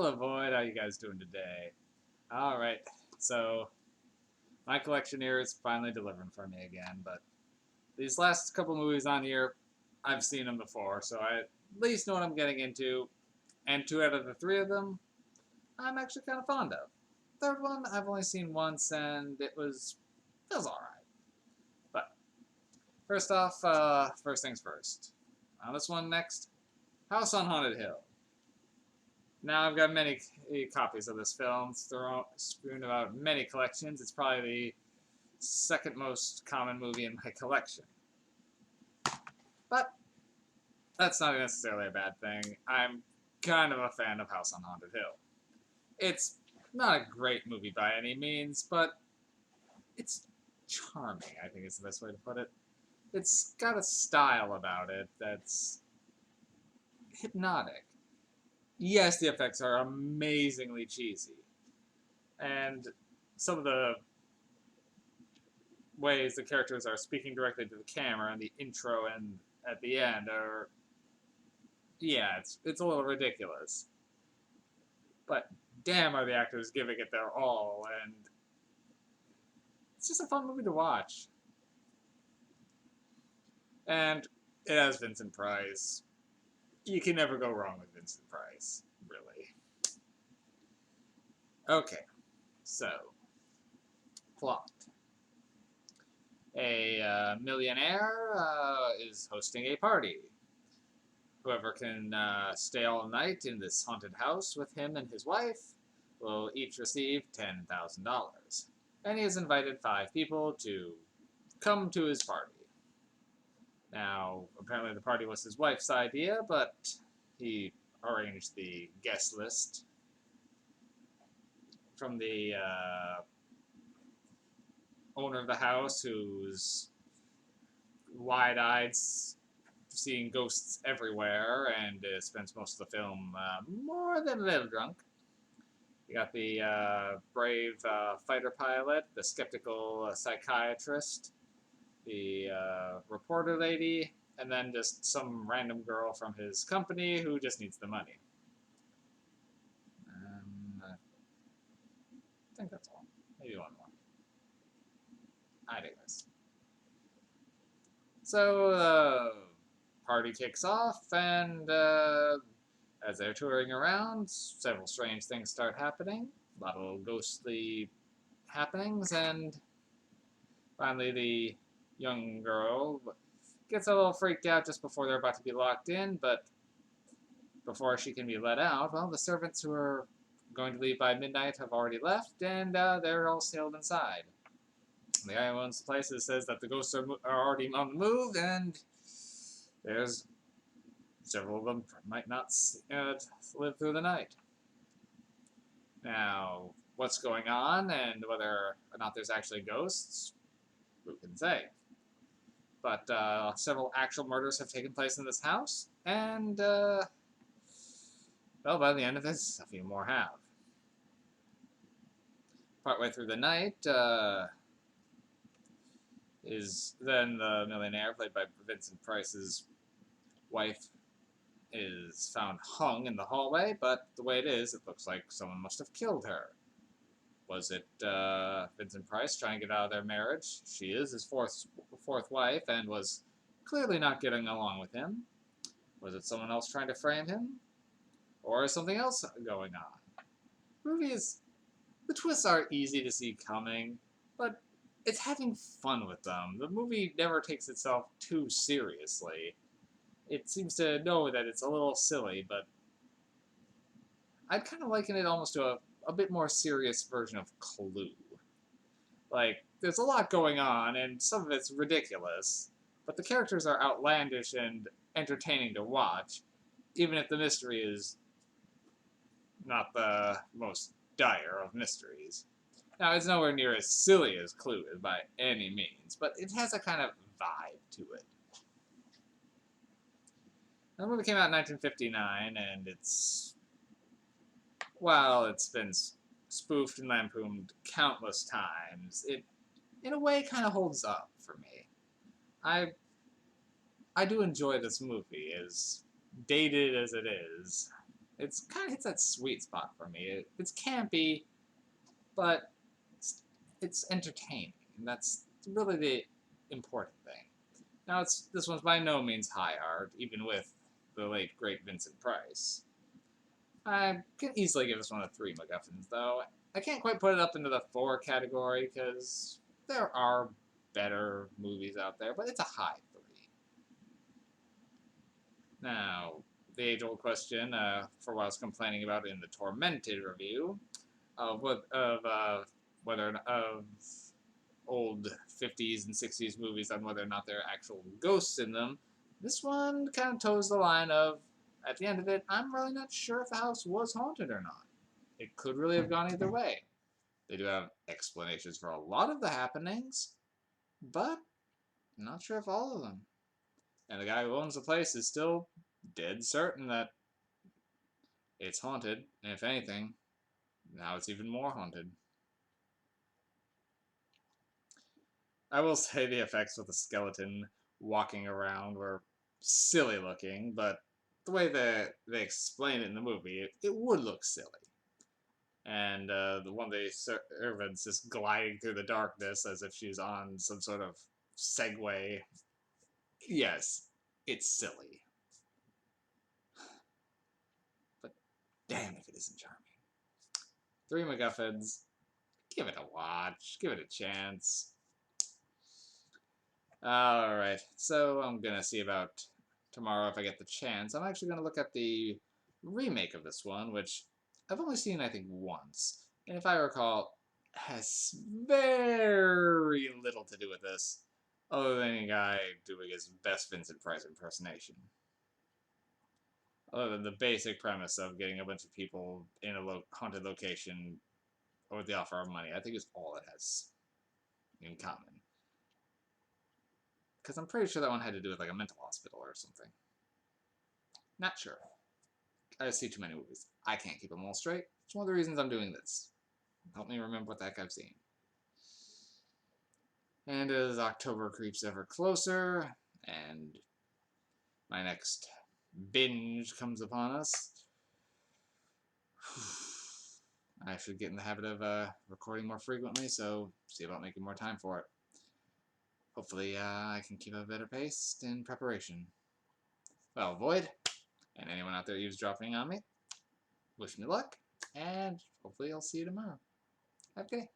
Hello, Void. How you guys doing today? All right. So my collection here is finally delivering for me again. But these last couple movies on here, I've seen them before, so I at least know what I'm getting into. And two out of the three of them, I'm actually kind of fond of. Third one, I've only seen once, and it was all right. But first off, first things first. On this one next, House on Haunted Hill. Now I've got many copies of this film, strewn about many collections. It's probably the second most common movie in my collection. But that's not necessarily a bad thing. I'm kind of a fan of House on Haunted Hill. It's not a great movie by any means, but it's charming, I think is the best way to put it. It's got a style about it that's hypnotic. Yes, the effects are amazingly cheesy. And some of the ways the characters are speaking directly to the camera in the intro and at the end are, yeah, it's a little ridiculous. But damn, are the actors giving it their all, and it's just a fun movie to watch. And it has Vincent Price. You can never go wrong with Vincent Price, really. Okay, so plot. A millionaire is hosting a party. Whoever can stay all night in this haunted house with him and his wife will each receive $10,000. And he has invited 5 people to come to his party. Now, apparently the party was his wife's idea, but he arranged the guest list from the owner of the house, who's wide-eyed, seeing ghosts everywhere, and spends most of the film more than a little drunk. You got the brave fighter pilot, the skeptical psychiatrist, the reporter lady, and then just some random girl from his company who just needs the money. I think that's all. Maybe one more. I digress. So, party kicks off, and as they're touring around, several strange things start happening. A lot of ghostly happenings, and finally the young girl gets a little freaked out just before they're about to be locked in, but before she can be let out, well, the servants who are going to leave by midnight have already left, and they're all sealed inside. The guy who owns the place says that the ghosts are already on the move, and there's several of them might not live through the night. Now, what's going on and whether or not there's actually ghosts, who can say? But several actual murders have taken place in this house, and, well, by the end of this, a few more have. Partway through the night, is then the millionaire, played by Vincent Price's wife, is found hung in the hallway, but the way it is, it looks like someone must have killed her. Was it Vincent Price trying to get out of their marriage? She is his fourth wife and was clearly not getting along with him. Was it someone else trying to frame him? Or is something else going on? The twists are easy to see coming, but it's having fun with them. The movie never takes itself too seriously. It seems to know that it's a little silly, but I'd kind of liken it almost to a bit more serious version of Clue. Like, there's a lot going on, and some of it's ridiculous, but the characters are outlandish and entertaining to watch, even if the mystery is not the most dire of mysteries. Now, it's nowhere near as silly as Clue is by any means, but it has a kind of vibe to it. Now, the movie came out in 1959, and while it's been spoofed and lampooned countless times, it, in a way, kind of holds up for me. I do enjoy this movie, as dated as it is. It's kind of hits that sweet spot for me. It's campy, but it's entertaining, and that's really the important thing. Now, this one's by no means high art, even with the late great Vincent Price. I can easily give this one a 3 MacGuffins, though. I can't quite put it up into the 4 category because there are better movies out there, but it's a high 3. Now, the age-old question, for what I was complaining about in the Tormented review, of whether of old 50s and 60s movies on whether or not there are actual ghosts in them. This one kind of toes the line of, at the end of it, I'm really not sure if the house was haunted or not. It could really have gone either way. They do have explanations for a lot of the happenings, but I'm not sure if all of them. And the guy who owns the place is still dead certain that it's haunted, and if anything, now it's even more haunted. I will say the effects with the skeleton walking around were silly looking, but the way that they explain it in the movie, it would look silly. And the one of the servants just gliding through the darkness as if she's on some sort of Segway. Yes, it's silly. But damn if it isn't charming. 3 MacGuffins. Give it a watch. Give it a chance. Alright, so I'm gonna see about tomorrow if I get the chance. I'm actually gonna look at the remake of this one, which I've only seen, I think, once. And if I recall, has very little to do with this, other than a guy doing his best Vincent Price impersonation. Other than the basic premise of getting a bunch of people in a haunted location with the offer of money, I think is all it has in common. Because I'm pretty sure that one had to do with like a mental hospital or something. Not sure. I see too many movies. I can't keep them all straight. It's one of the reasons I'm doing this. Help me remember what the heck I've seen. And as October creeps ever closer, and my next binge comes upon us, I should get in the habit of recording more frequently, so see about making more time for it. Hopefully, I can keep a better pace in preparation. Well, Void, and anyone out there eavesdropping on me, wish me luck, and hopefully I'll see you tomorrow. Have a good day.